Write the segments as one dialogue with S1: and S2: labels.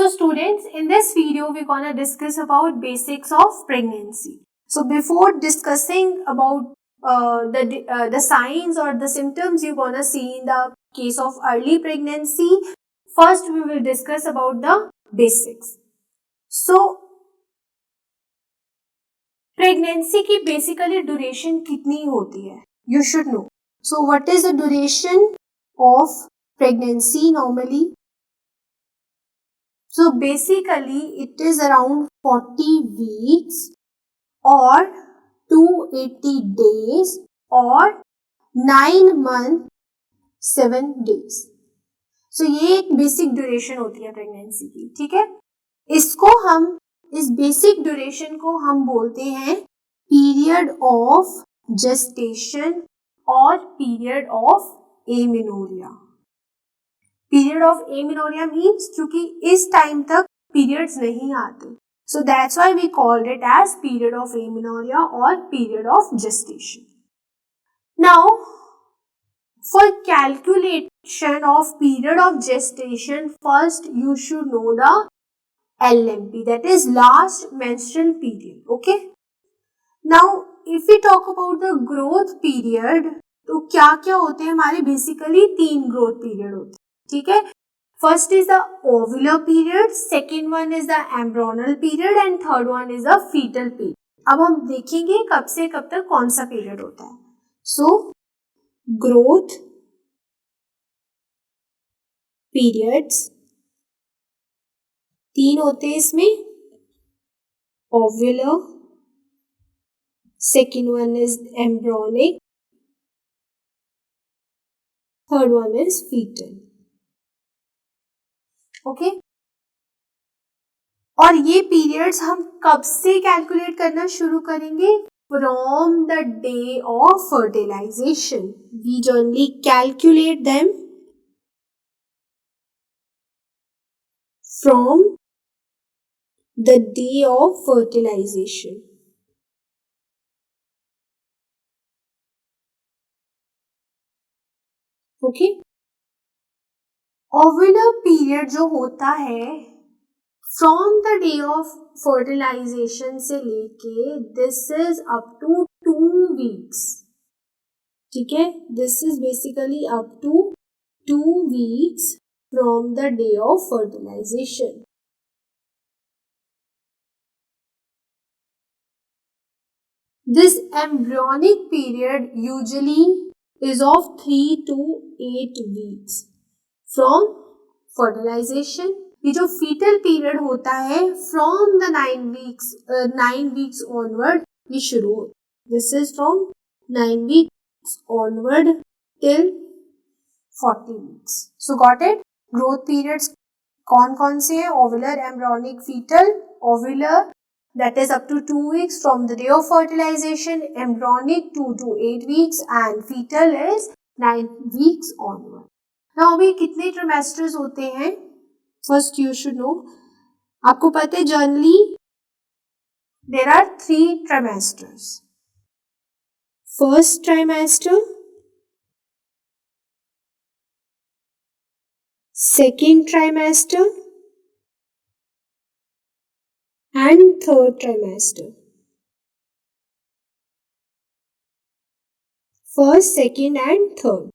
S1: So students, in this video we're gonna discuss about basics of pregnancy. So before discussing about the signs or the symptoms you're gonna see in the case of early pregnancy, first we will discuss about the basics. So pregnancy की basically duration कितनी होती है, you should no. So what is the duration of pregnancy normally? So basically it is around 40 weeks or 280 days or 9 months 7 days. So ये एक basic duration होती है pregnancy की, ठीक है. इसको हम, इस बेसिक ड्यूरेशन को हम बोलते हैं पीरियड ऑफ जेस्टेशन और period of amenorrhoea. Period of amenorrhoea means क्योंकि इस टाइम तक पीरियड्स नहीं आते, so that's why we called it as period of amenorrhoea और period of gestation. Now for calculation of period of gestation, first you should know the LMP, that is last menstrual period. Okay. Now if we talk about the growth period, तो क्या क्या होते हैं हमारे? Basically 3 growth period होते हैं, ठीक है. First is the ovular period, second one is the embryonal period and third one is the foetal period. अब हम देखेंगे कब से कब तक कौन सा पीरियड होता है. सो ग्रोथ पीरियड्स 3 होते हैं इसमें. Ovular, second one is embryonic, third one is foetal. Okay. और ये पीरियड्स हम कब से कैलकुलेट करना शुरू करेंगे? From the day of fertilization. We generally calculate them from the day of fertilization. Okay. Ovular period जो होता है from the day of fertilization से लेके this is up to 2 weeks. ठीक है. This is basically up to 2 weeks from the day of fertilization. This embryonic period usually is of 3 to 8 weeks from fertilization. ये जो fetal period होता है from the 9 weeks onward ये शुरू होता है. This is from 9 weeks onward till 40 weeks. So got it? Growth periods कौन कौन से हैं? Ovular, embryonic, fetal. Ovular that is up to 2 weeks from the day of fertilization, embryonic 2 to 8 weeks and fetal is 9 weeks onward. Now अभी कितने trimesters होते हैं? First you should know. आपको पता है generally there are 3 trimesters. First trimester, second trimester and third trimester. First, second and third.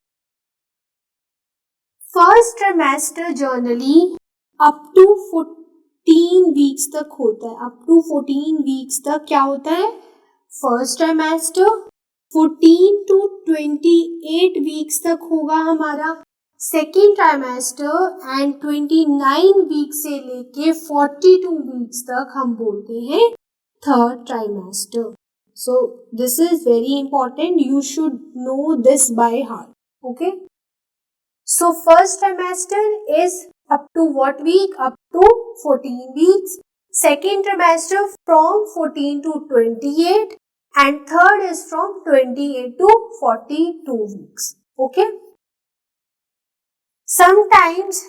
S1: First trimester generally up to 14 weeks तक होता है. Up to 14 weeks तक क्या होता है? First trimester 14 to 28 weeks तक होगा हमारा. सेकेंड ट्राइमेस्टर एंड 29 वीक्स से लेके 42 वीक्स तक हम बोलते हैं third trimester. So this is very important, you should know this by heart. Okay. So first trimester is up to what week? Up to 14 weeks. Second trimester from 14 to 28 and third is from 28 to 42 weeks. Okay. Sometimes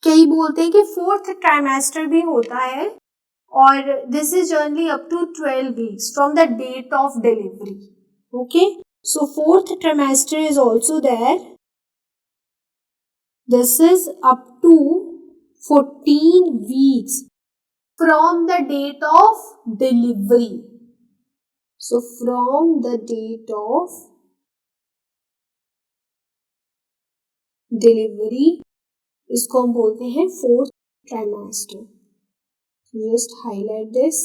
S1: कई बोलते हैं कि fourth trimester भी होता है और this is generally up to 12 weeks from the date of delivery. Okay. So fourth trimester is also there. This is up to 14 weeks from the date of delivery. So from the date of delivery, इसको हम बोलते हैं 4th trimester. Just highlight this.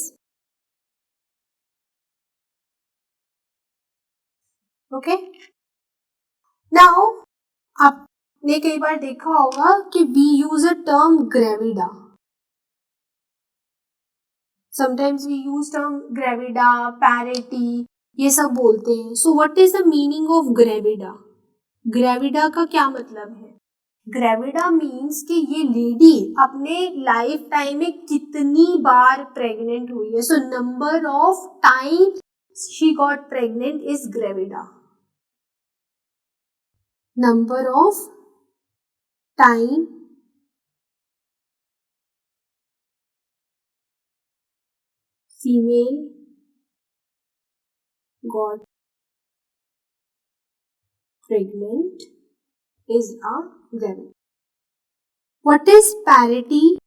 S1: Okay. Now, आपने कई बार देखा होगा कि we use a term gravida. Sometimes we use term gravida, parity, ये सब बोलते हैं. So what is the meaning of gravida? Gravida का क्या मतलब है? Gravida means कि ये लेडी अपने लाइफ टाइम में कितनी बार प्रेग्नेंट हुई है. So number of times she got pregnant is gravida. Number of time female got pregnant is a gravida. What is parity?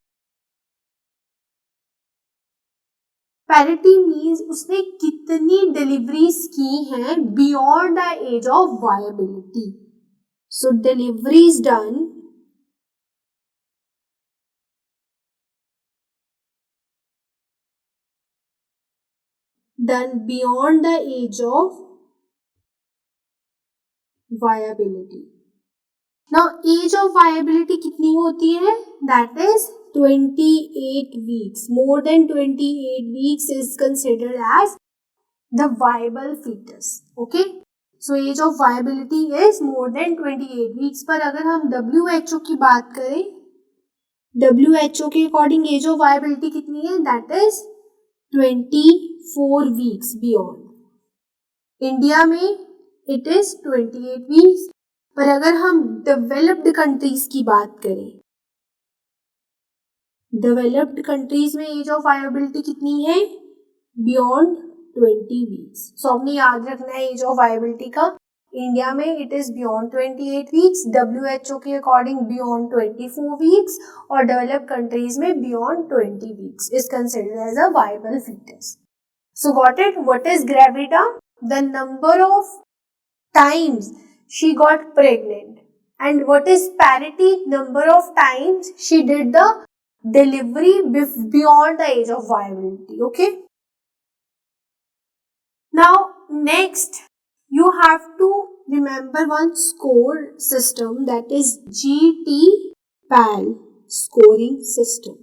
S1: Parity means उसने कितनी डिलीवरीज की हैं beyond the age of viability. So deliveries done beyond the age of viability. Now age of viability कितनी होती है? That is 28 weeks. More than 28 weeks is considered as the viable fetus. Okay. So age of viability is more than 28 weeks. पर अगर हम WHO की बात करें, WHO के अकॉर्डिंग एज ऑफ वायबिलिटी कितनी है? That is 24 weeks beyond. India में इट इज 28 वीक्स. पर अगर हम डेवलप्ड कंट्रीज की बात करें, डेवलप्ड कंट्रीज में एज ऑफ वायबिलिटी कितनी है? Beyond 20 weeks. सो हमने याद रखना है एज ऑफ वायबिलिटी का. इंडिया में it is beyond 28 weeks, WHO के अकॉर्डिंग बियॉन्ड 24 वीक्स, और डेवलप्ड कंट्रीज में beyond 20 weeks is considered as a viable foetus. So got it? What is gravida? The number of times she got pregnant. And what is parity? Number of times she did the delivery beyond the age of viability. Okay. Now next you have to remember one score system, that is GTPAL scoring system.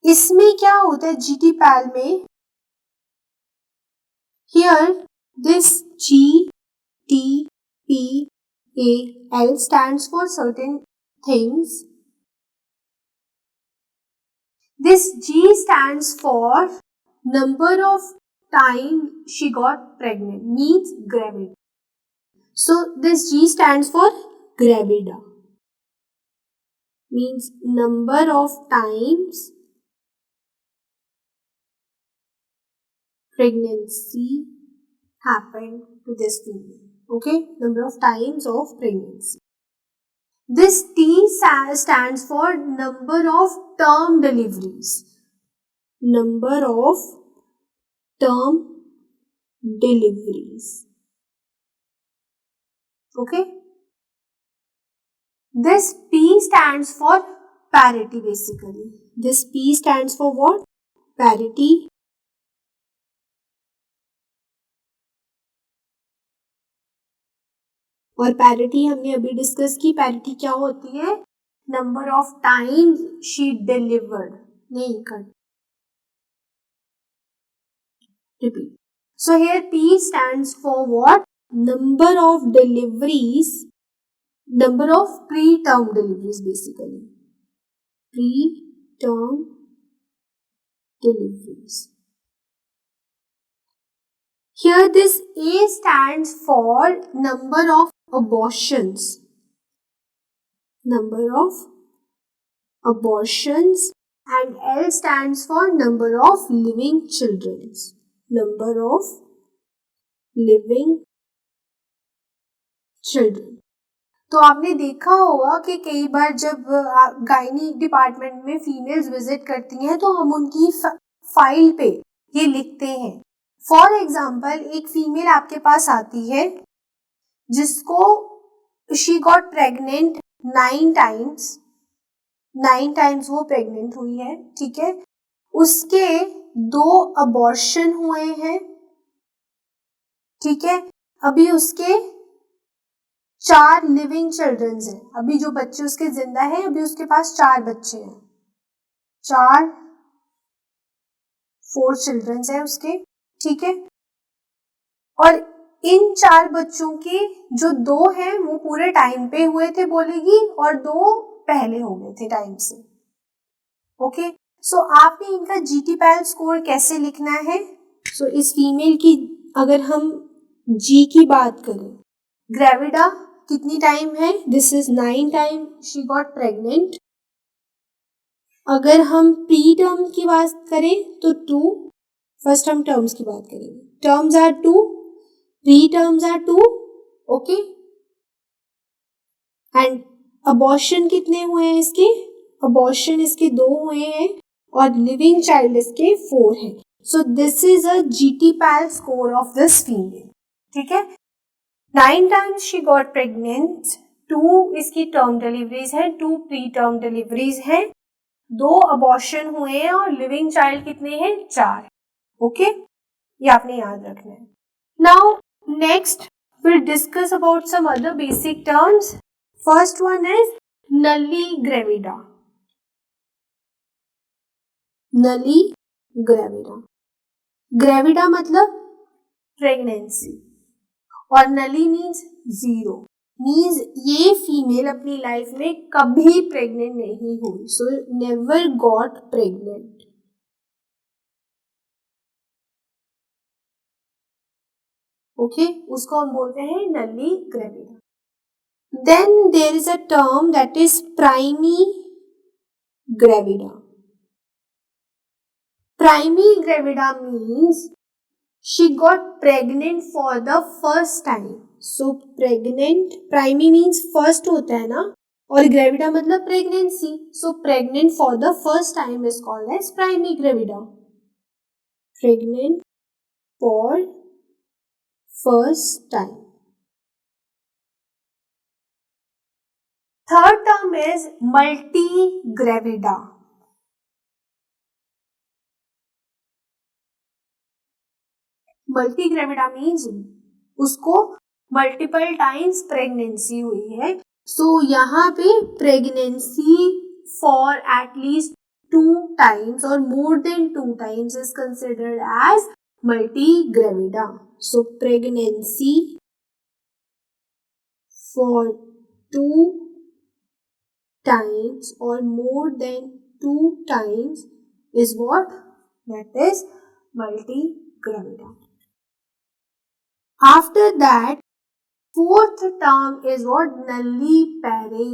S1: इसमें क्या होता है GTPAL में? Here this GTPAL stands for certain things. This G stands for number of time she got pregnant, means gravida. So this G stands for gravida, means number of times pregnancy happened to this female. Okay, number of times of pregnancy. This T stands for number of term deliveries. Number of term deliveries. Okay. This P stands for parity basically. This P stands for what? Parity. और parity हमने अभी discuss की. Parity क्या होती है? Number of times she delivered. नहीं कर repeat. So here P stands for what? Number of deliveries, number of pre term deliveries basically. Pre term deliveries. Here this A stands for number of abortions. Number of abortions, and L stands for number of living children. Number of living children. तो आपने देखा होगा कि कई बार जब gynae department में females visit करती हैं तो हम उनकी फाइल पे ये लिखते हैं। फॉर एग्जाम्पल, एक फीमेल आपके पास आती है जिसको शी गॉट प्रेग्नेंट 9 टाइम्स वो प्रेग्नेंट हुई है, ठीक है। उसके 2 अबॉर्शन हुए हैं, ठीक है। अभी उसके 4 लिविंग चिल्ड्रंस हैं, अभी जो बच्चे उसके जिंदा हैं, अभी उसके पास 4 बच्चे हैं, 4 चिल्ड्रंस हैं उसके, ठीक है। और इन 4 बच्चों के जो 2 हैं वो पूरे टाइम पे हुए थे बोलेगी, और 2 पहले हो गए थे टाइम से। ओके, सो आपने इनका GTPAL स्कोर कैसे लिखना है? सो इस फीमेल की अगर हम जी की बात करें, ग्रेविडा कितनी टाइम है? This is 9 time she got pregnant. अगर हम प्री टर्म की बात करें तो 2, फर्स्ट हम टर्म्स की बात करेंगे। Terms are 2, preterms are 2, okay. And abortion कितने हुए हैं इसके? अबॉर्शन इसके 2 हुए हैं और लिविंग चाइल्ड इसके 4 हैं। सो this is a GTPAL score of this female, ठीक है। 9 टाइम्स शी गॉट प्रेग्नेंट, 2 इसकी टर्म डिलीवरीज हैं, 2 प्री टर्म डिलीवरीज हैं, 2 अबॉर्शन हुए हैं और लिविंग चाइल्ड कितने हैं? 4, ओके। ये आपने याद रखना है। Now next we'll discuss about some other basic terms. First one is nulli gravida. Nulli gravida. Gravida मतलब प्रेगनेंसी और नली मीन्स 0, मीन्स ये फीमेल अपनी लाइफ में कभी प्रेग्नेंट नहीं हुई, so never got pregnant. Okay, उसको हम बोलते हैं nulli gravida. Then there is a term that is primi gravida. Primi gravida means she got pregnant for the first time. So pregnant, primi means first होता है ना, और gravida मतलब pregnancy, so pregnant for the first time is called as primi gravida. Pregnant for first time. Third term is multi gravida. Multi gravida means उसको multiple times pregnancy हुई है। सो यहाँ पे प्रेगनेंसी फॉर एटलीस्ट 2 टाइम्स और more than 2 times is considered as multi gravida. So pregnancy for 2 times or more than 2 times is what? That is multigravida. After that, fourth term is what? Nullipare.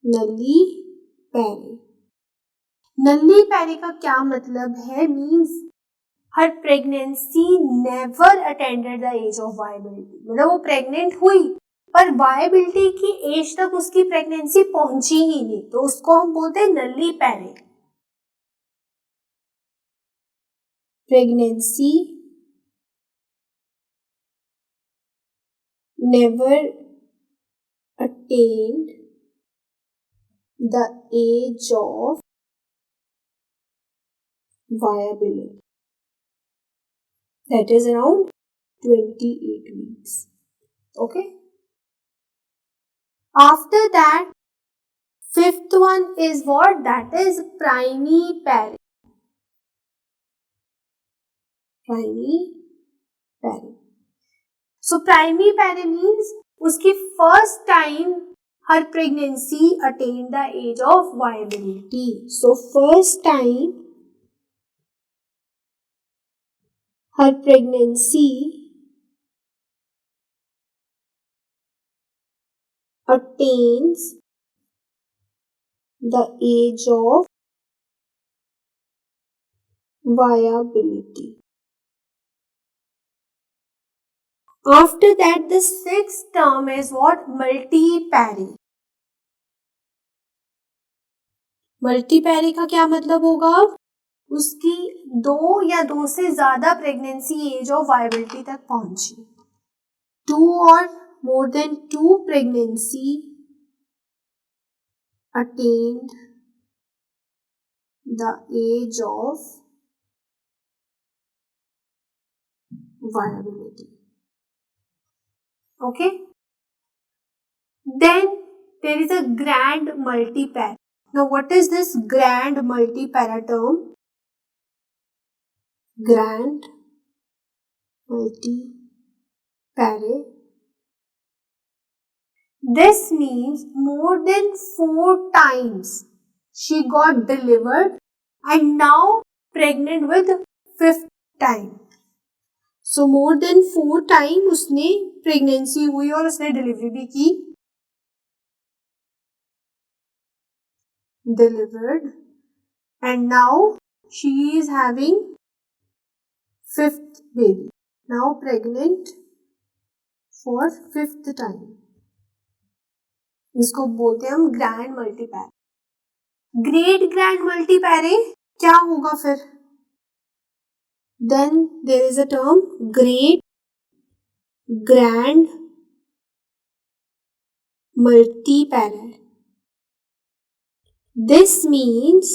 S1: Nullipare. Nullipare का क्या मतलब है? Means her pregnancy never attended the age of viability. मतलब वो pregnant हुई पर viability की as तक उसकी प्रेगनेंसी पहुंची ही नहीं, तो उसको हम बोलते हैं nullipara. Pregnancy never attained the age of viability, that is around 28 weeks. Okay. After that, fifth one is what? That is primipare. Primipare. So primipare means उसकी first time her pregnancy attained the age of viability. So first time her pregnancy attains the age of viability. After that, the sixth term is what? Multipary. मल्टीपैरी का क्या मतलब होगा? उसकी 2 या 2 से ज्यादा pregnancy as of viability तक पहुंची. 2 or more than 2 pregnancy attained the age of viability. Okay. Then there is a grand multipara. Now what is this grand multipara term? Grand multipara. This means more than 4 times she got delivered and now pregnant with 5th time. So more than 4 time उसने pregnancy हुई और उसने delivery भी की. Delivered and now she is having 5th baby. Now pregnant for 5th time. इसको बोलते हैं हम ग्रैंड मल्टीपैरे. ग्रेट ग्रैंड मल्टीपैरे क्या होगा फिर? Then there is a term great grand multipara. This means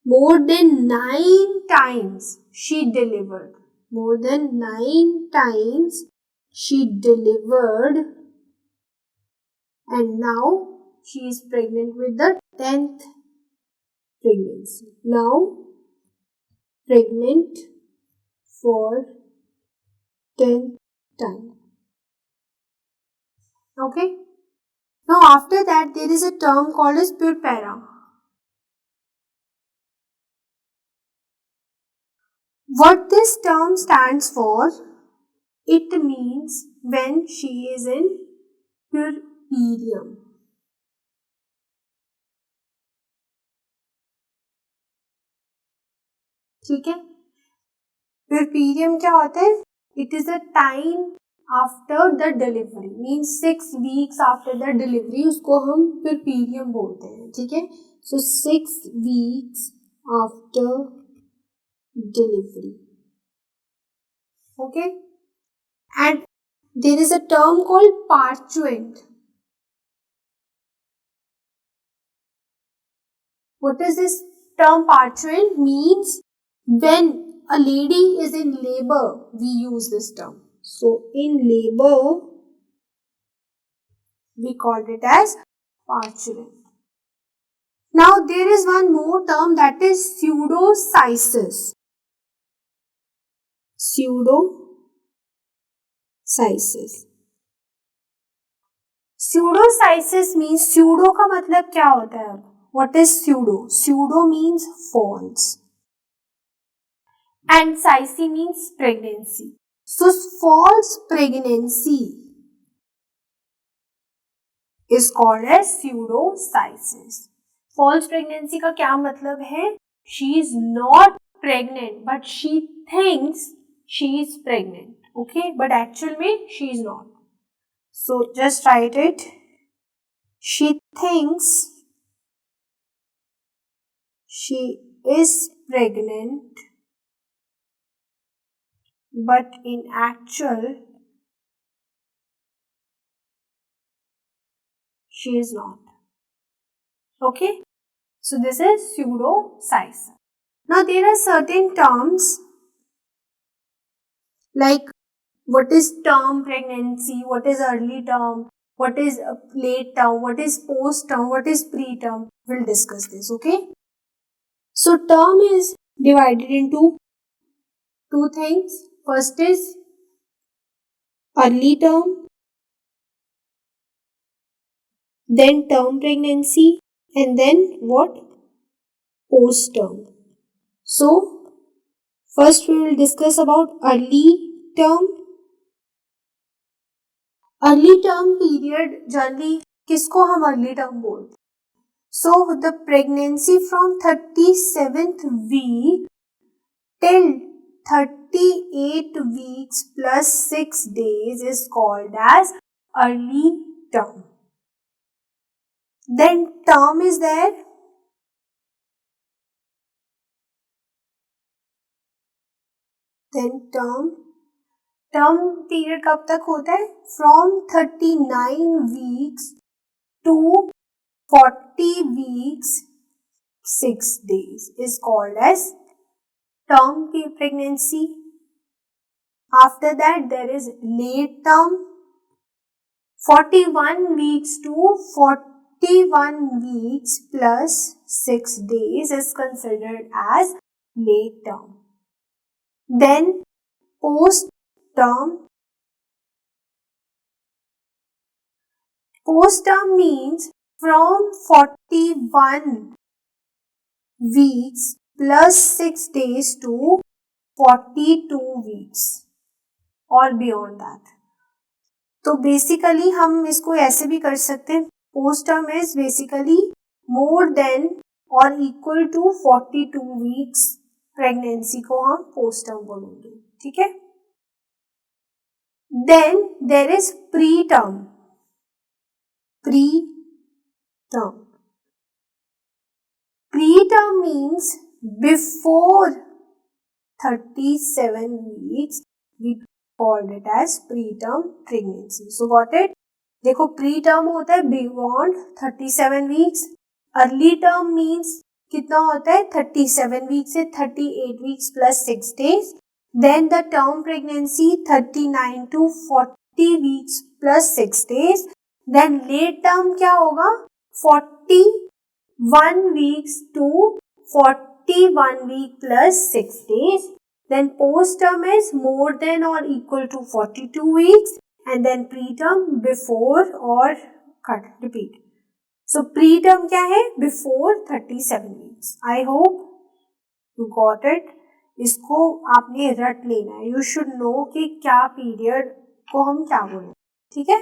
S1: more than 9 times she delivered. More than 9 times she delivered and now she is pregnant with the 10th pregnancy. Now pregnant for 10th time. Okay. Now after that there is a term called as puerpera. What this term stands for? It means when she is in puerperium. ठीक है. पुएर्पेरियम क्या होता है? It is a time after the delivery, means 6 weeks after the delivery उसको हम puerperium बोलते हैं. ठीक है. So 6 weeks after delivery. Okay. And there is a term called parturient. What is this term partuent? Means when a lady is in labor, we use this term. So in labor, we called it as partuent. Now there is one more term, that is pseudocysis. Pseudocysis. Pseudocysis means, pseudo का मतलब क्या होता है? What is pseudo? Pseudo means false. And cysi means pregnancy. So false pregnancy is called as pseudocysis. False pregnancy का क्या मतलब है? She is not pregnant but she thinks she is pregnant. Okay, but actually में she is not. So just write it. She thinks she is pregnant but in actual she is not. Okay, so this is pseudocysis. Now there are certain terms like what is term pregnancy, what is early term, what is late term, what is post term, what is preterm. We'll discuss this. Okay, so term is divided into 2 things. First is early term, then term pregnancy, and then what? Post term. So first we will discuss about early term. Early term period generally किसको हम early term बोलते हैं? So the pregnancy from 37th week till 38 weeks plus 6 days is called as early term. Then term is there. Then term period कब तक होता है? From 39 weeks to 40 weeks 6 days is called as term pregnancy. After that there is late term. 41 weeks to 41 weeks plus 6 days is considered as late term. Then post term. Post term means from 41 weeks plus 6 days to 42 weeks or beyond that. तो basically हम इसको ऐसे भी कर सकते हैं. Post term is basically more than और equal to 42 weeks pregnancy को हम पोस्ट टर्म बोलेंगे. ठीक है. Then there is pre term. Pre term means before 37 weeks we called it as preterm pregnancy. So got it? देखो preterm होता है beyond 37 weeks. Early term means कितना होता है? 37 weeks से 38 weeks plus 6 days. Then the term pregnancy 39 to 40 weeks plus 6 days. Then late term क्या होगा? 41 weeks to 41 week plus 6 days. Then post term is more than or equal to 42 weeks and then preterm before or repeat. So preterm क्या है? Before 37 weeks. I hope you got it. इसको आपने रट लेना है. You should know कि क्या period को हम क्या बोलें. ठीक है.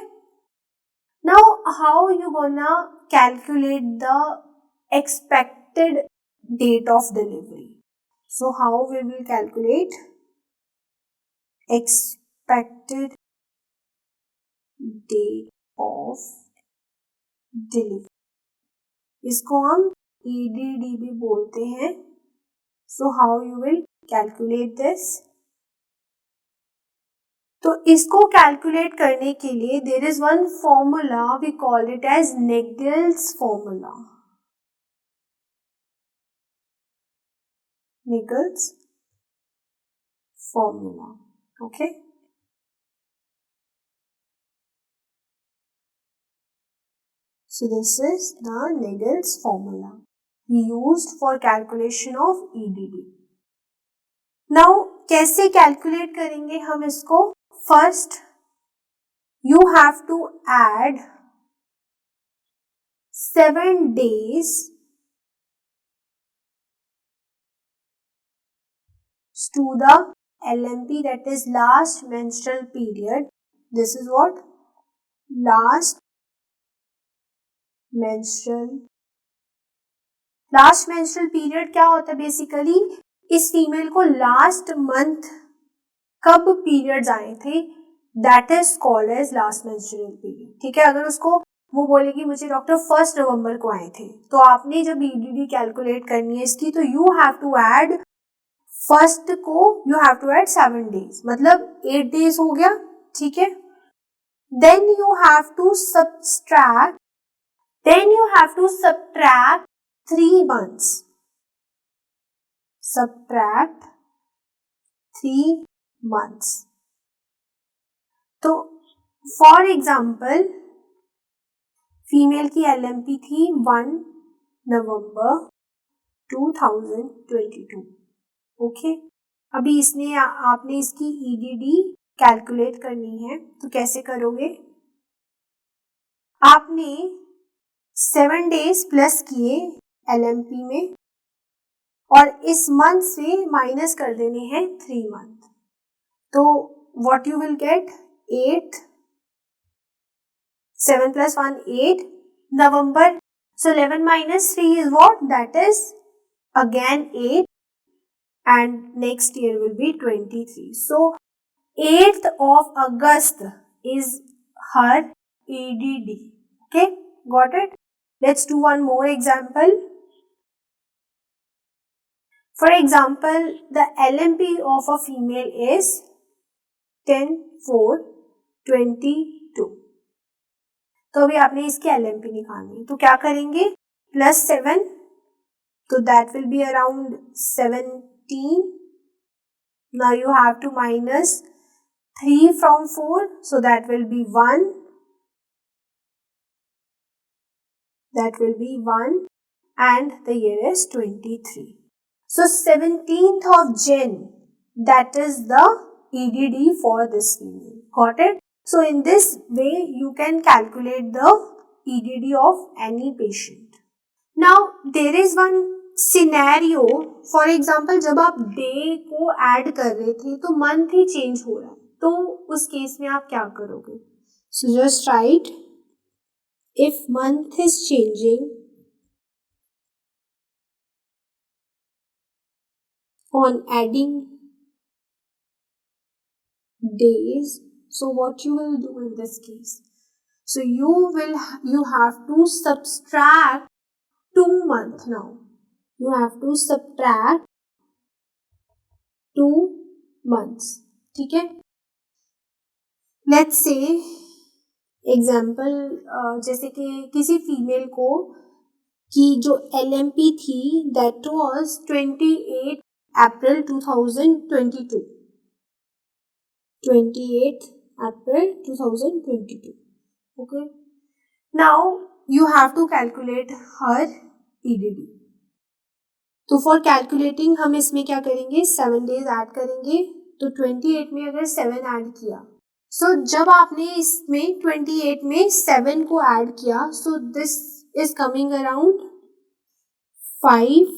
S1: Now how you gonna calculate the expected date of delivery? So how we will calculate expected date of delivery? इसको हम EDD भी बोलते हैं. So how you will calculate this? तो इसको कैलकुलेट करने के लिए there is one formula, we call it as Naegele's formula. Naegele's formula. Okay. So this is the Naegele's formula we used for calculation of EDD. Now कैसे calculate करेंगे हम इसको? First you have to add 7 days to the LMP, that is last menstrual period. This is what? Last menstrual period क्या होता है? Basically इस female को last month कब पीरियड्स आए थे, that is called as last menstrual period. ठीक है. अगर उसको वो बोलेगी मुझे डॉक्टर 1 नवंबर को आए थे, तो आपने जब EDD कैलकुलेट करनी है इसकी, तो you have to add first को you have to add 7 days, मतलब 8 days हो गया. ठीक है. Then you have to subtract 3 months. Subtract 3 months. तो फॉर एग्जाम्पल फीमेल की LMP थी 1 नवंबर 2022. ओके. अभी इसने आपने इसकी EDD कैलकुलेट करनी है, तो कैसे करोगे? आपने 7 days प्लस किए LMP में और इस मंथ से माइनस कर देने हैं 3 month. तो what you will get? 8, 7 plus 1, 8 November. So 11 minus 3 is what? That is again 8. and next year will be 23. So 8th of August is her EDD. Okay, got it? Let's do one more example. For example, the LMP of a female is 10/4/22. तो अभी आपने इसकी LMP निकालनी, तो क्या करेंगे, +7, तो that will be around 17. Now you have to minus 3 from 4, so that will be 1. That will be 1, and the year is 23. So 17th of Jan, that is the EDD for this female. Got it? So in this way you can calculate the EDD of any patient. Now there is one scenario. For example, जब आप day को add कर रहे थे तो month ही change हो रहा है, तो उस केस में आप क्या करोगे? So just write, if month is changing on adding days, so what you will do in this case? So you have to subtract 2 months now. You have to subtract 2 months. ठीक है? Let's say example, जैसे कि किसी female को की जो LMP थी that was 28 April 2022. 28 April 2022. Okay. Now you have to calculate her EDD. तो फॉर कैलकुलेटिंग हम इसमें क्या करेंगे, 7 days ऐड करेंगे, तो 28 में अगर 7 ऐड किया, सो जब आपने इसमें 28 में 7 को ऐड किया, सो this is coming around 5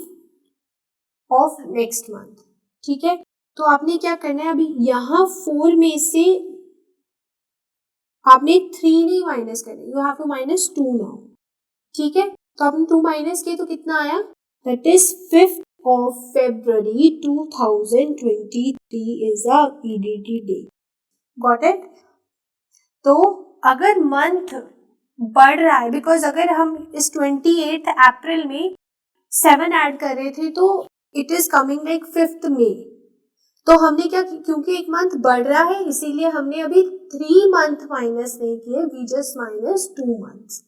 S1: of next month. ठीक है, तो आपने क्या करना है, अभी यहाँ 4 में से आपने 3 नहीं माइनस करना, you have to minus 2 now. ठीक है, तो आपने 2 माइनस किए तो कितना आया, that is 5th of February 2023 is a EDD day. Got it? तो अगर मंथ बढ़ रहा है, बिकॉज अगर हम इस 28 अप्रैल में 7 ऐड कर रहे थे तो it is coming like 5th May. तो हमने क्या, क्योंकि एक मंथ बढ़ रहा है इसीलिए हमने अभी 3 month माइनस नहीं किए, we just minus 2 months.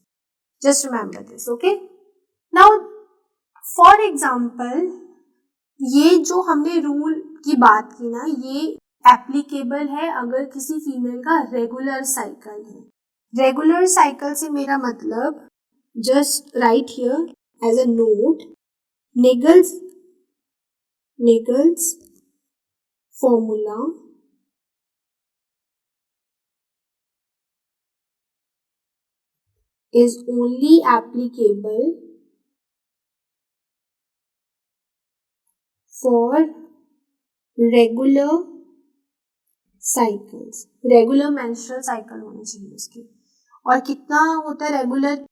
S1: Just remember this. Okay, now for example ये जो हमने रूल की बात की ना, ये एप्लीकेबल है अगर किसी फीमेल का रेगुलर साइकिल है. रेगुलर साइकिल से मेरा मतलब, just write here as a note, Naegele's formula is only applicable for regular cycles. Regular menstrual cycle होनी चाहिए उसकी. और कितना होता है रेगुलर,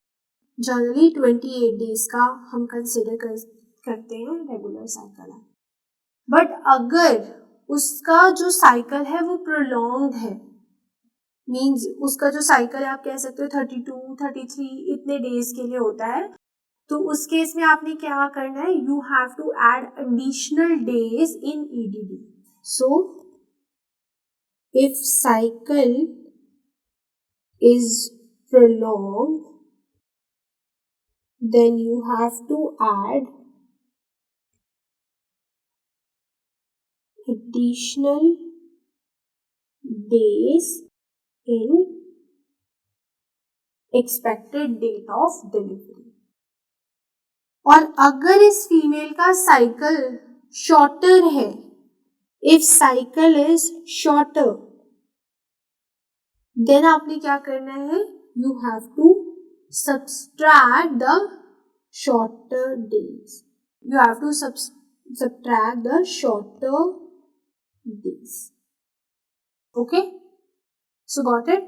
S1: जनरली 28 डेज का हम कंसिडर करते हैं रेगुलर साइकिल है. बट अगर उसका जो साइकिल है वो प्रोलॉन्ग्ड है, मींस उसका जो साइकिल है आप कह सकते हो 32, 33 इतने डेज के लिए होता है, तो उस केस में आपने क्या करना है, you have to add additional days in EDD. So if cycle is prolonged, then you have to add additional days in expected date of delivery. और अगर इस फीमेल का साइकिल शॉर्टर है, if cycle is shorter, then आपने क्या करना है, you have to subtract the shorter days. You have to subtract the shorter days. Okay? So got it?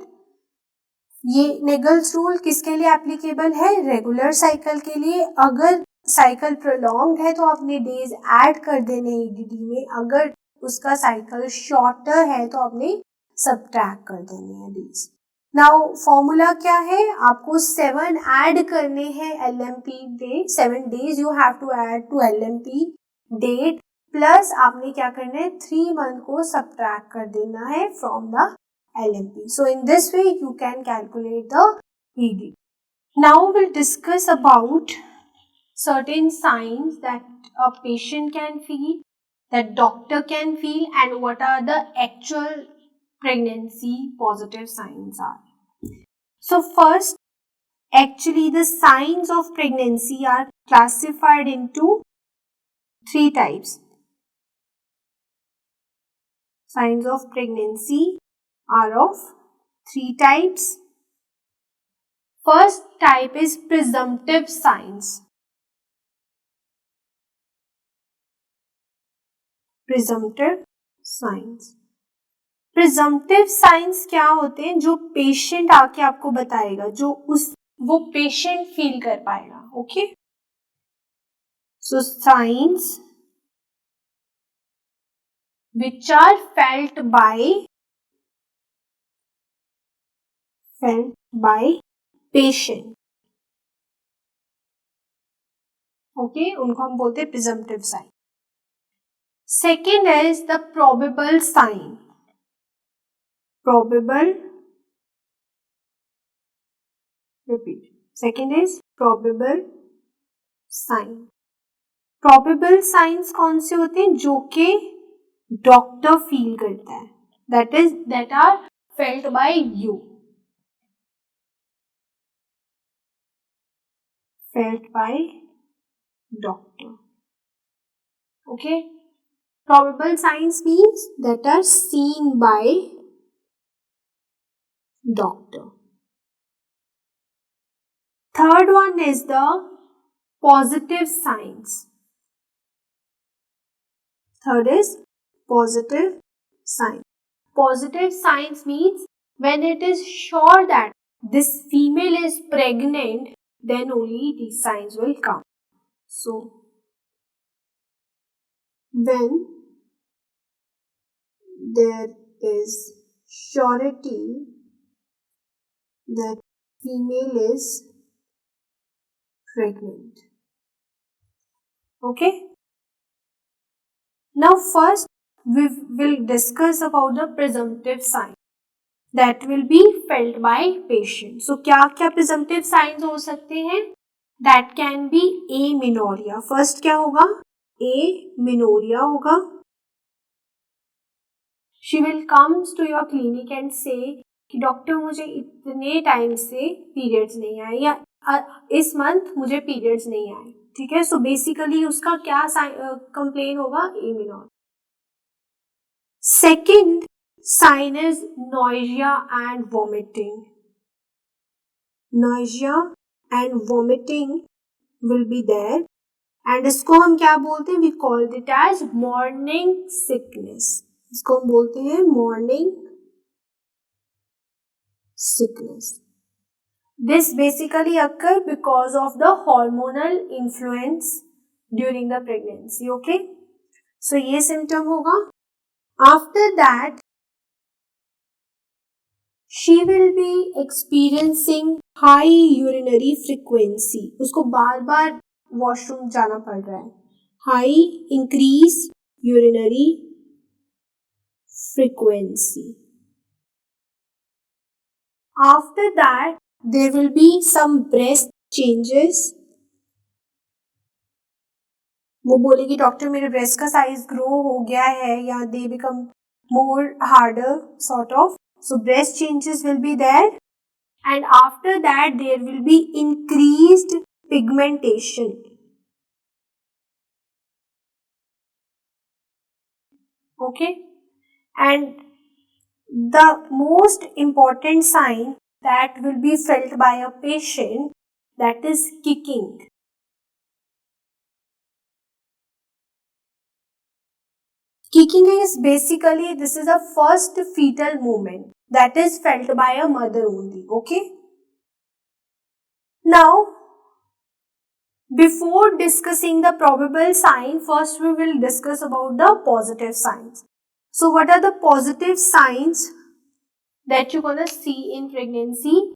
S1: ये Naegele's रूल किसके लिए एप्लीकेबल है, रेगुलर साइकिल के लिए. अगर साइकिल प्रोलॉन्ग है तो आपने डेज ऐड कर देने EDD में, अगर उसका साइकिल शॉर्टर है तो आपने सब्ट्रैक्ट कर देने हैं डेज। नाउ फॉर्मूला क्या है, आपको 7 ऐड करने हैं LMP date, 7 days you have to add to LMP date, plus आपने क्या करना है 3 मंथ को सब्ट्रैक्ट कर देना है from the LMP. So in this way you can calculate the ED. Now we'll discuss about certain signs that a patient can feel, that doctor can feel, and what are the actual pregnancy positive signs are. So first, actually the signs of pregnancy are classified into 3 types. Signs of pregnancy are of 3 types. First type is presumptive signs. Presumptive signs. Presumptive signs क्या होते हैं, जो patient आके आपको बताएगा, जो वो patient feel कर पाएगा. Okay, so science which are felt by patient. Okay, उनको हम बोलते हैं presumptive sign. Second is the probable sign. Probable, repeat. Second is probable sign. Probable signs कौन से होते हैं, जो कि डॉक्टर फील करता है, that are felt by you. Felt by doctor. Okay. Probable signs means that are seen by doctor. Third one is the positive signs. Third is positive sign. Positive signs means when it is sure that this female is pregnant, then only these signs will come. So, when there is surety that female is pregnant. Okay. Now first we will discuss about the presumptive sign that will be felt by patient. So क्या क्या presumptive signs हो सकते हैं? That can be amenorrhea. First क्या होगा? Amenorrhea होगा. She will comes to your clinic and say कि doctor मुझे इतने टाइम से पीरियड्स नहीं आए, या इस मंथ मुझे पीरियड्स नहीं आए. ठीक है, सो बेसिकली उसका क्या कंप्लेन होगा, amenorrhoea. Second sign is nausea and vomiting. Nausea and vomiting will be there, and इसको हम क्या बोलते हैं, we call it as morning sickness. इसको हम बोलते हैं morning sickness. This basically occur because of the hormonal influence during the pregnancy. Okay, so ये symptom होगा. After that, she will be experiencing high urinary frequency. उसको बार बार washroom जाना पड़ रहा है. High increase urinary frequency. After that, there will be some breast changes. वो बोलेगी doctor मेरे ब्रेस्ट का साइज ग्रो हो गया है, या they become more harder sort of. So breast changes will be there, and after that there will be increased pigmentation. Okay, and the most important sign that will be felt by a patient, that is kicking. Kicking is basically, this is a first fetal movement that is felt by a mother only. Okay. Now Before discussing the probable sign, first we will discuss about the positive signs. So what are the positive signs that you're gonna see in pregnancy?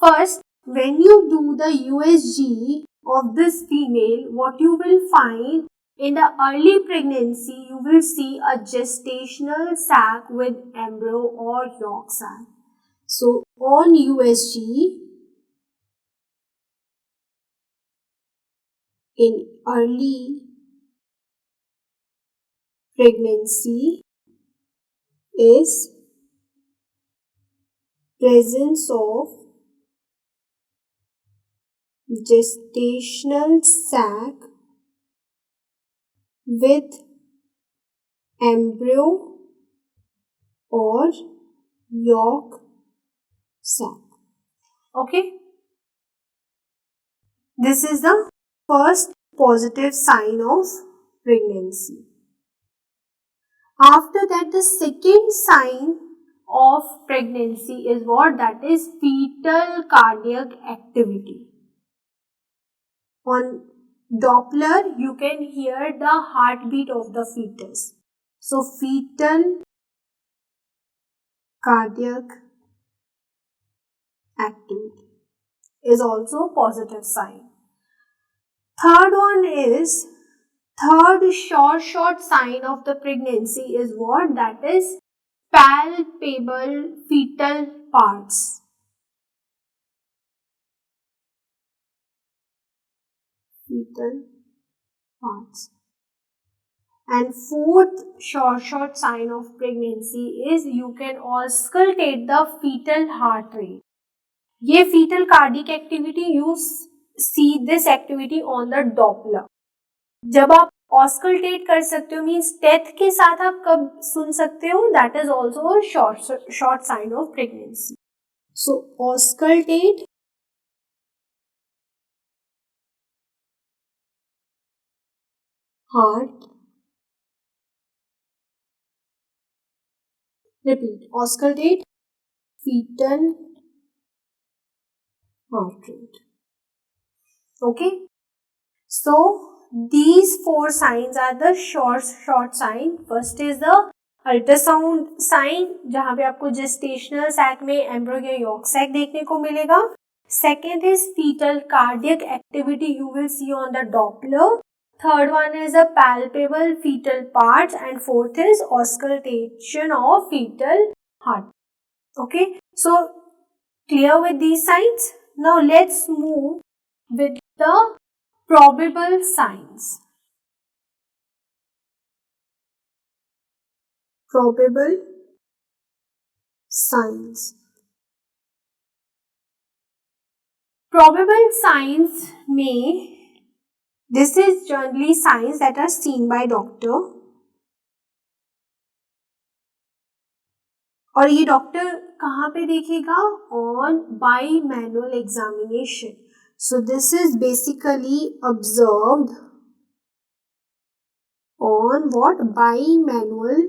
S1: First, when you do the USG of this female, what you will find in the early pregnancy, you will see a gestational sac with embryo or yolk sac. So on USG, in early pregnancy is presence of gestational sac with embryo or yolk sac. Okay, this is the first positive sign of pregnancy. After that, the second sign of pregnancy is what? That is fetal cardiac activity. On Doppler, you can hear the heartbeat of the fetus. So, fetal cardiac activity is also a positive sign. Third short sign of the pregnancy is what? That is palpable fetal parts. Fetal parts. And fourth short sign of pregnancy is you can auscultate the fetal heart rate. ये fetal cardiac activity, you see this activity on the Doppler. जब आप auscultate कर सकते हो means death के साथ आप कब सुन सकते हो? That is also short sign of pregnancy. So auscultate heart, repeat, auscultate fetal heart rate. Okay, so these four signs are the short sign. First is the ultrasound sign, जहां पे आपको जेस्टेशनल सैक में एम्ब्रो या York sac देखने को मिलेगा. Second is fetal cardiac activity, you will see on the Doppler. Third one is the palpable fetal parts and fourth is auscultation of fetal heart. Okay, so clear with these signs. Now let's move with the probable signs. Probable signs. Probable signs में this is generally signs that are seen by doctor. और ये doctor कहाँ पे देखेगा? On bimanual examination. So this is basically observed on what? Bimanual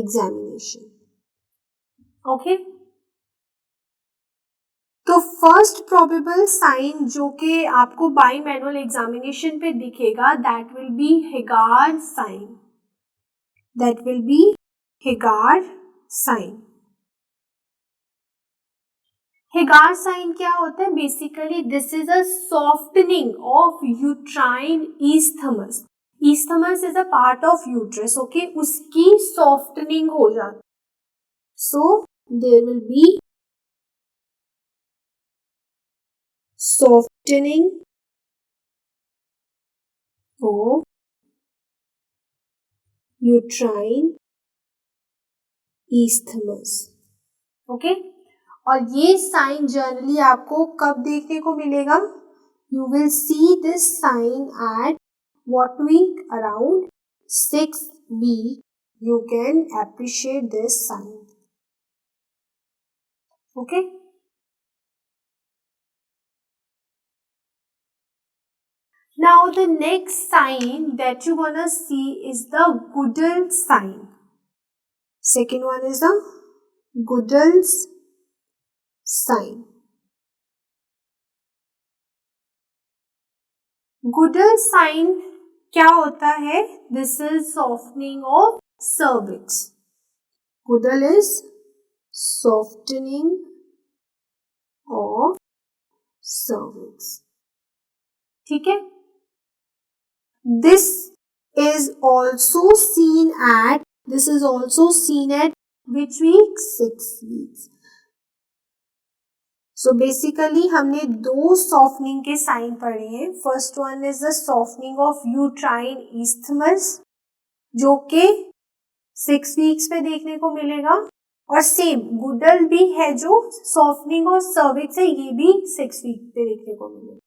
S1: examination. Okay. तो first probable sign जो कि आपको बाईमैनुअल एग्जामिनेशन पे दिखेगा, that will be Hegar sign. That will be Hegar sign. Hegar sign क्या होता है? Basically this is a softening of uterine isthmus. Isthmus is a part of uterus. Okay, उसकी softening हो जाती. So there will be softening of uterine isthmus. Okay, और ये sign generally आपको कब देखने को मिलेगा? You will see this sign at what week? Around 6th week you can appreciate this sign. Okay. Now the next sign that you wanna see is the Goodell sign. Second one is the Goodell's sign. Goodell sign क्या होता है? This is softening of cervix. Goodell is softening of cervix. ठीक है. This is also seen at which week? 6 weeks. So basically हमने दो softening के sign पढ़े हैं. First one is the softening of uterine isthmus जो कि 6 वीक्स में देखने को मिलेगा, और सेम गुडल भी है जो softening of cervix है, ये भी 6 वीक पे देखने को मिलेगा.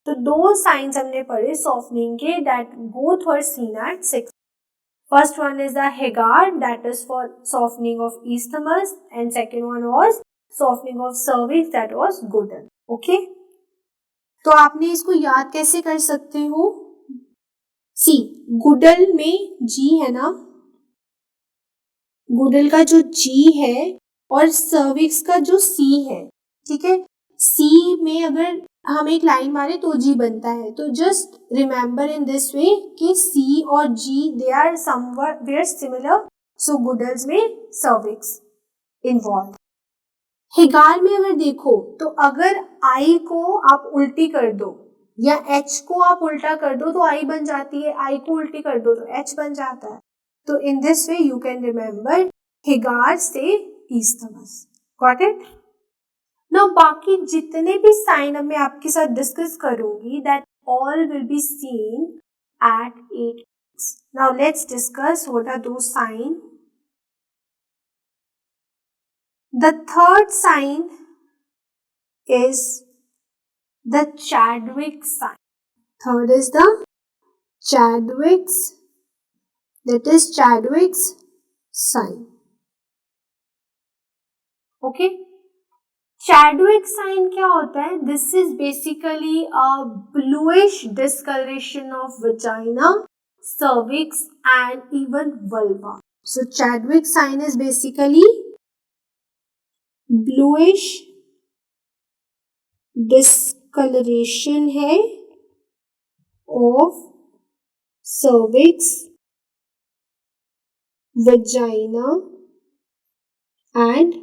S1: तो दो साइंस हमने पढ़े सॉफ्टनिंग के, that both were seen at 6. First one is the Hegar, that is for softening of isthmus, and second one was softening of cervix, that was Goodell. Okay, तो आपने इसको याद कैसे कर सकते हो? सी, गुडल में जी है ना, गुडल का जो जी है और सर्विक्स का जो सी है, ठीक है. सी में अगर हम एक लाइन मारे तो जी बनता है. तो just remember in this way कि सी और G they are somewhere similar. So Goodell's में सर्विक्स इन्वॉल्व. हेगार में अगर देखो तो अगर आई को आप उल्टी कर दो या एच को आप उल्टा कर दो तो आई बन जाती है, आई को उल्टी कर दो तो एच बन जाता है. तो in this way you can remember Hegar से isthmus. Got it? नाउ बाकी जितने भी साइन अब मैं आपके साथ डिस्कस करूंगी, that all will be seen at 8 weeks. Now let's discuss what are those sign. The third sign is the Chadwick sign. Third is the Chadwick's, that is Chadwick's sign. Okay. Chadwick sign क्या होता है? This is basically a bluish discoloration of vagina, cervix and even vulva. So Chadwick sign is basically bluish discoloration है of cervix, vagina and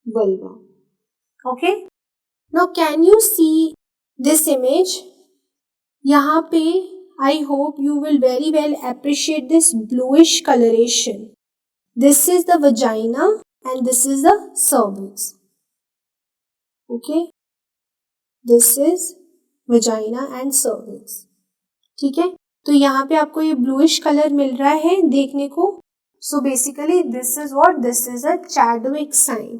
S1: vulva. Okay. Now can you see this image? यहाँ पे I hope you will very well appreciate this bluish coloration. This is the vagina and this is the cervix. Okay. This is vagina and cervix. ठीक है. तो यहाँ पे आपको ये bluish color मिल रहा है देखने को. So basically this is what? This is a Chadwick sign.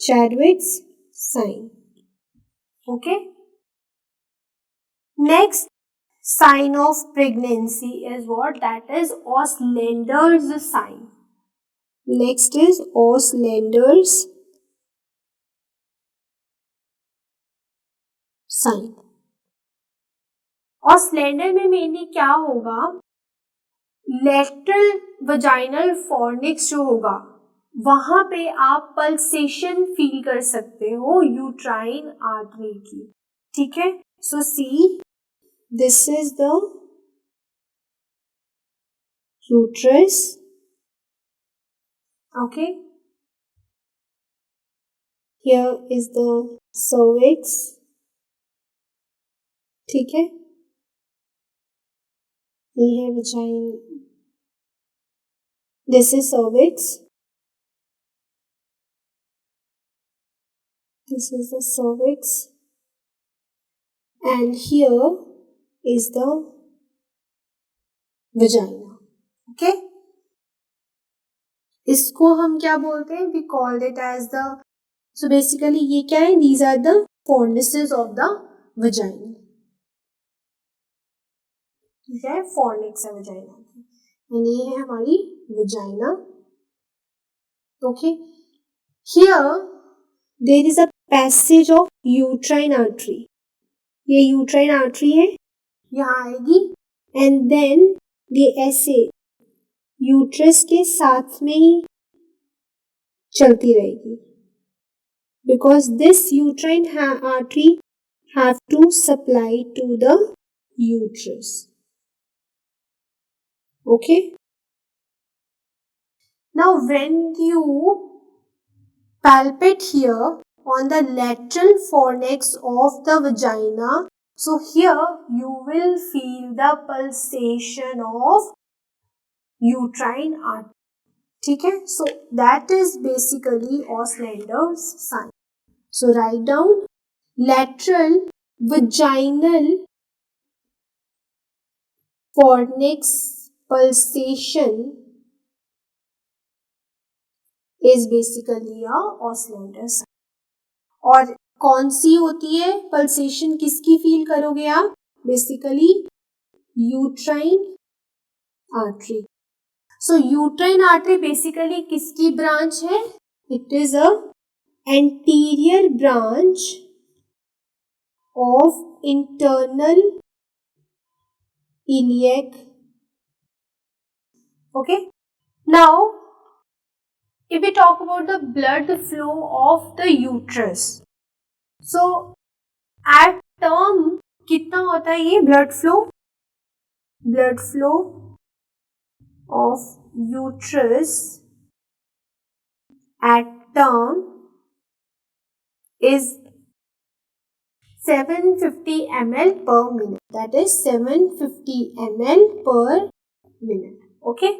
S1: Chadwick's sign. Okay. Next sign of pregnancy is what? That is Oslander's sign. Next is Oslander's sign. Oslander में मेनली क्या होगा? Lateral vaginal fornix जो होगा वहां पे आप pulsation feel कर सकते हो यूट्राइन आर्टरी की. ठीक है. So see, this is the uterus. Okay. Here is the cervix. ठीक है. ये है vagina. This is cervix. This is the cervix and here is the vagina. Okay. इसको हम क्या बोलते हैं? We called it as the, so basically ये क्या है? These are the fornices of the vagina. ठीक है. Fornix है vagina की. and ये है हमारी vagina. Okay. Here there is a passage of uterine artery. ये यूट्राइन आर्टरी है, यहाँ आएगी एंड देन ये ऐसे यूट्रस के साथ में ही चलती रहेगी. Because this uterine artery have to supply to the uterus. Okay. Now when you palpate here on the lateral fornix of the vagina, so here you will feel the pulsation of uterine artery. ठीक है, so that is basically Oslander's sign. So write down lateral vaginal fornix pulsation is basically a Oslander sign. और कौन सी होती है pulsation, किसकी feel करोगे आप? Basically uterine artery. So uterine artery basically किसकी ब्रांच है? It is a anterior branch of internal iliac. Okay, now if we talk about the blood flow of the uterus, so at term कितना होता है ये blood flow? Blood flow of uterus at term is 750 ml per minute. That is 750 ml per minute. Okay.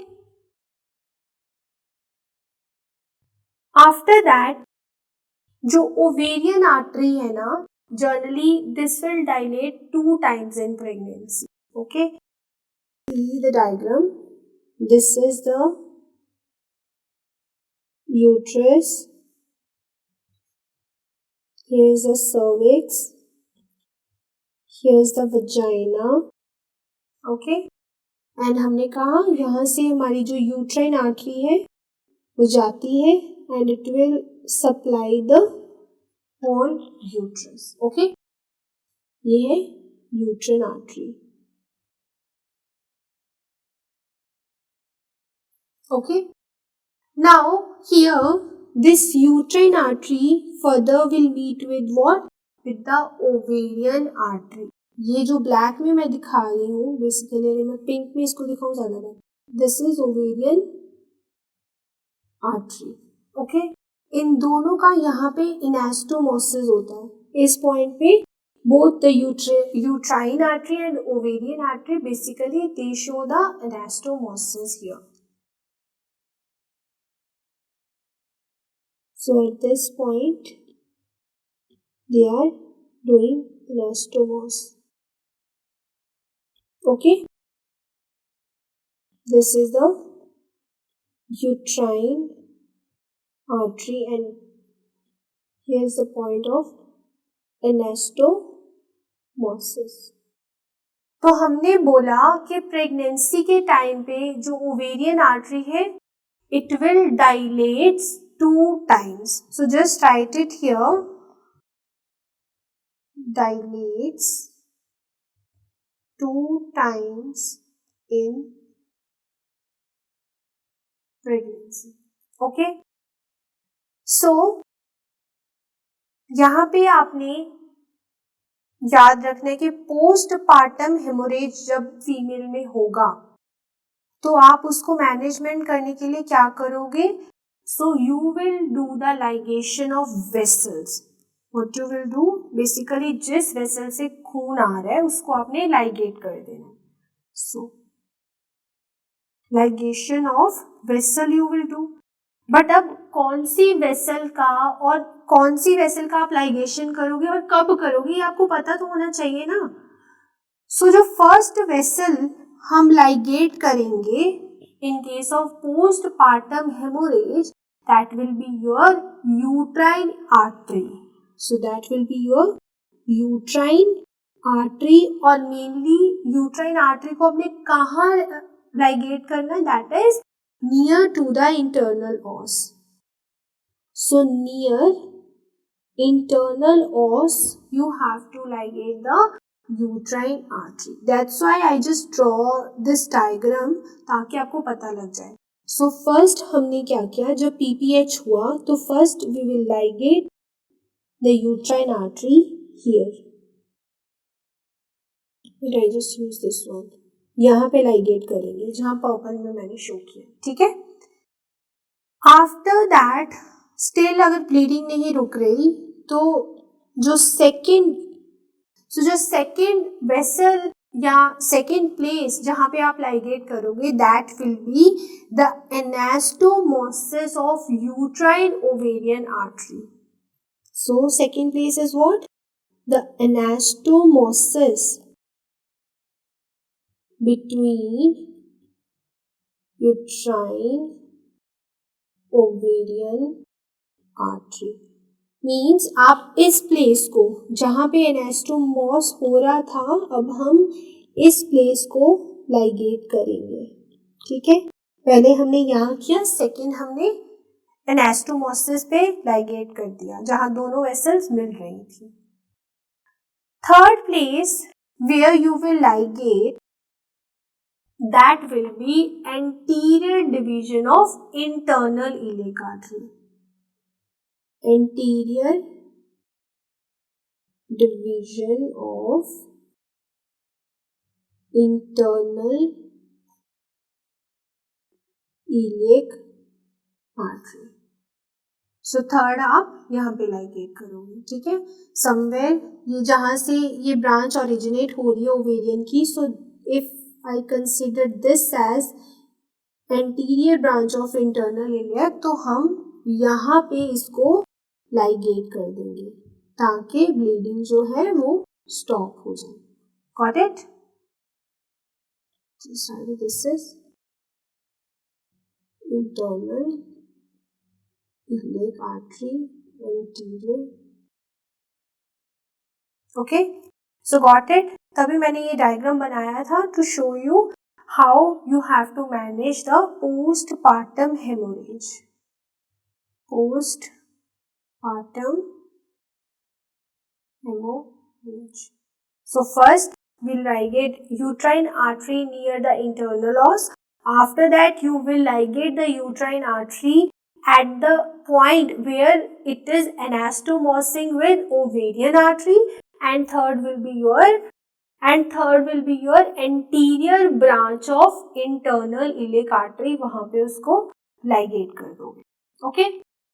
S1: After that, जो ovarian artery है ना, generally this will dilate 2 times in pregnancy. Okay. See the diagram. This is the uterus. Here is the cervix. Here is the vagina. Okay. And हमने कहा यहाँ से हमारी जो uterine artery है वो जाती है and it will supply the whole uterus. Okay. ये है uterine artery. Okay. Now here this uterine artery further will meet with what? With the ovarian artery. ये जो ब्लैक में मैं दिखा रही हूँ बेसिकली, अगर मैं पिंक में इसको दिखाऊँ ज्यादा better. This is ovarian artery. Okay. इन दोनों का यहाँ पे इनास्टोमोसिस होता है. इस पॉइंट पे both the uterine artery and ovarian artery basically they show the anastomosis here. So at this point they are doing anastomos. Okay. This is the uterine artery and here is the point of anastomosis. तो हमने बोला कि pregnancy के time पे जो ovarian artery है it will dilate 2 times. So just write it here. Dilates 2 times in pregnancy. Okay. So यहाँ पे आपने याद रखना है कि पोस्टपार्टम हेमोरेज जब फीमेल में होगा तो आप उसको मैनेजमेंट करने के लिए क्या करोगे? So you will do the ligation of vessels. What you will do? Basically जिस वेसल से खून आ रहा है उसको आपने लाइगेट कर देना. So ligation of vessel you will do. But अब कौन सी वेसल का और कौन सी वेसल का आप लाइगेशन करोगे और कब करोगे ये आपको पता तो होना चाहिए ना. सो जो फर्स्ट वेसल हम लाइगेट करेंगे in case of postpartum haemorrhage that will be your uterine artery. So that will be your uterine artery. और मेनली यूट्राइन आर्टरी को आपने कहाँ लाइगेट करना है? That is near to the internal os. So near internal os you have to ligate the uterine artery. That's why I just draw this diagram ताकि आपको पता लग जाए. So first हमने क्या किया, जब PPH हुआ तो first we will ligate the uterine artery here. I just use this one. यहाँ पे लाइगेट करेंगे जहाँ पर्पल में मैंने शो किया, ठीक है. आफ्टर दैट स्टिल अगर ब्लीडिंग नहीं रुक रही तो जो सेकेंड वेसल या सेकेंड प्लेस जहाँ पे आप लाइगेट करोगे that will be the anastomosis of uterine ovarian artery. So second place is what? The anastomosis between uterine ovarian artery. Means आप इस प्लेस को जहाँ पे एनास्टोमोस हो रहा था अब हम इस प्लेस को लाइगेट करेंगे, ठीक है. पहले हमने यहाँ किया, सेकेंड हमने एनास्टोमोसिस पे लाइगेट कर दिया जहाँ दोनों वेसल्स मिल रही थी. Third place where you will ligate that will be anterior division of internal iliac artery. Anterior division of internal iliac artery. So third आप यहाँ पे लाइगेट करोगे, ठीक है. समवेयर ये जहाँ से ये ब्रांच ओरिजिनेट हो रही है ओवेरियन की, so if I consider this as anterior branch of internal iliac, तो हम यहाँ पे इसको लाइगेट कर देंगे ताकि ब्लीडिंग जो है वो स्टॉप हो जाए. Got it? This is internal iliac artery, anterior. Okay? So got it? तभी मैंने ये डायग्राम बनाया था to show you how you have to manage the postpartum haemorrhage. Postpartum haemorrhage. So first we'll ligate uterine artery near the internal os. After that you will ligate the uterine artery at the point where it is anastomosing with ovarian artery, and third will be your anterior branch of internal iliac artery. वहां पे उसको ligate कर दोगे. Okay,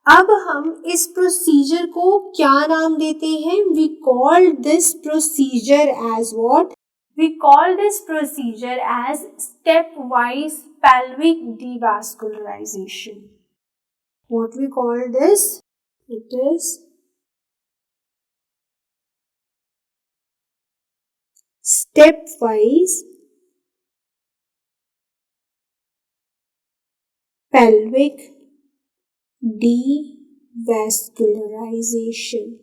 S1: अब हम इस procedure को क्या नाम देते हैं? We call this procedure as what? We call this procedure as stepwise pelvic devascularization. What we call this? It is stepwise pelvic devascularization.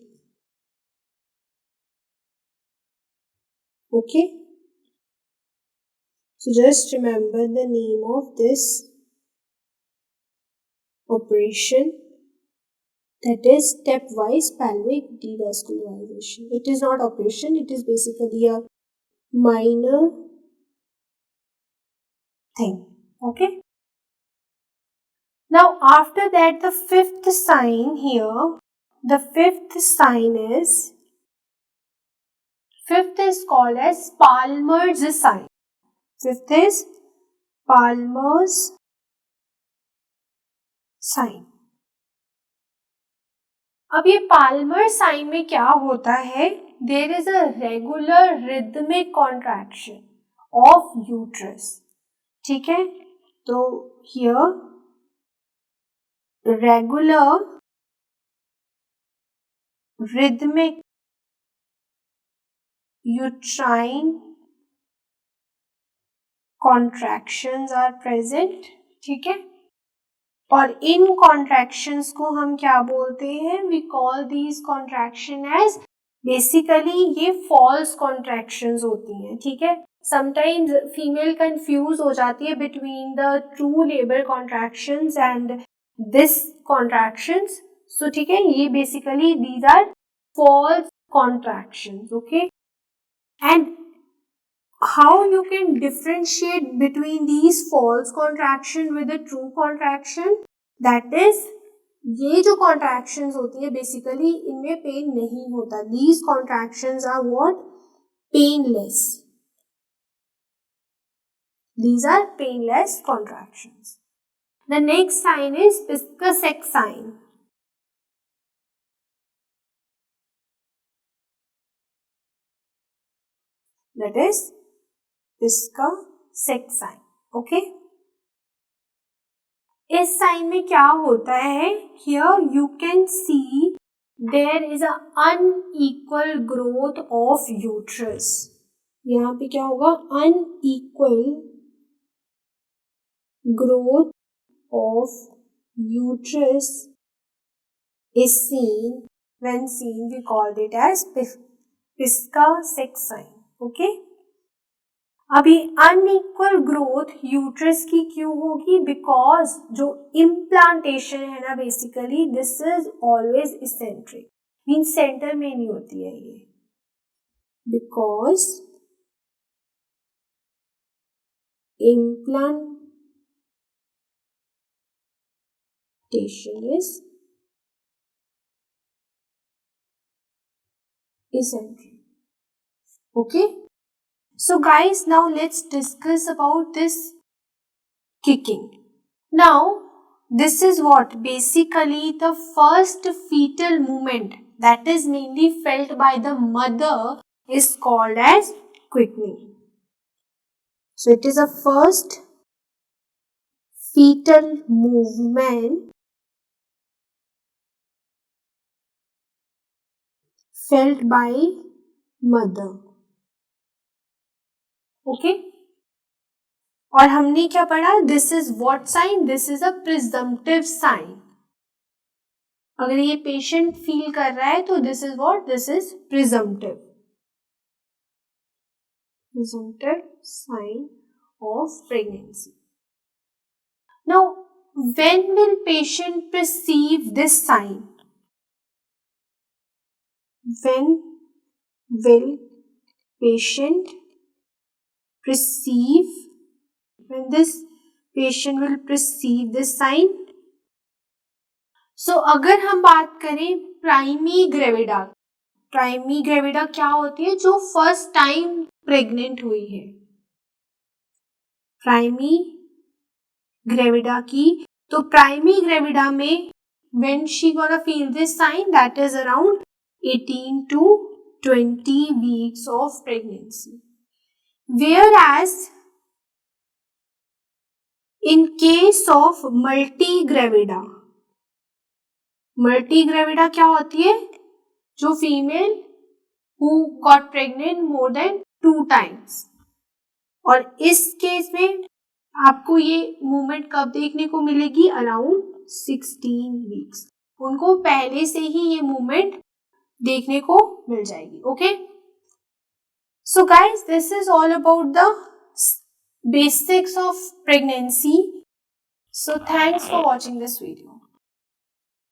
S1: Okay, so just remember the name of this operation, that is stepwise pelvic devascularization. It is not operation, it is basically a minor thing. Okay, now after that the fifth sign here, the fifth is called as Palmer's sign. Fifth is Palmer's sign. अब ये Palmer sign में क्या होता है? There is a regular rhythmic contraction of uterus. ठीक है, तो here regular rhythmic uterine contractions are present. ठीक है, और इन कॉन्ट्रैक्शंस को हम क्या बोलते हैं? We call these contraction as, basically ये फॉल्स कॉन्ट्रैक्शंस होती हैं. ठीक है, समटाइम्स फीमेल कंफ्यूज हो जाती है between the true labour contractions and this contractions. So ठीक है, ये basically these are false contractions. Okay, and how you can differentiate between these false contraction with the true contraction? That is, ये जो contractions होती है basically इनमें pain नहीं होता. These contractions are what? Painless. These are painless contractions. The next sign is Piscasex sign. That is Piscasex sign. Okay. इस sign में क्या होता है? Here you can see there is a unequal growth of uterus. यहाँ पे क्या होगा? Unequal growth of uterus is seen. When seen, we called it as Piscasex sign. Okay. अभी अनइक्वल ग्रोथ यूट्रस की क्यों होगी? बिकॉज जो इम्प्लांटेशन है ना, basically this is always eccentric, mean centre में नहीं होती है ये, because implantation is eccentric. Okay. So guys, now let's discuss about this kicking. Now, this is what basically the first fetal movement that is mainly felt by the mother is called as quickening. So it is a first fetal movement felt by mother. ओके. और हमने क्या पढ़ा? This is what sign? This is a presumptive sign. अगर ये patient feel कर रहा है तो this is what? This is presumptive sign of pregnancy. Now when will patient perceive this sign? When will patient when this patient will perceive this sign? So अगर हम बात करें प्राइमी ग्रेविडा क्या होती है? जो फर्स्ट टाइम प्रेग्नेंट हुई है, प्राइमी ग्रेविडा की. तो प्राइमी ग्रेविडा में when she gonna feel this sign, that is around 18 to 20 weeks of pregnancy. Whereas in case of multigravida क्या होती है? जो female who got pregnant more than 2 times. और इस केस में आपको ये मूवमेंट कब देखने को मिलेगी? Around 16 weeks. उनको पहले से ही ये मूवमेंट देखने को मिल जाएगी. Okay. So guys, this is all about the basics of pregnancy. So thanks for watching this video.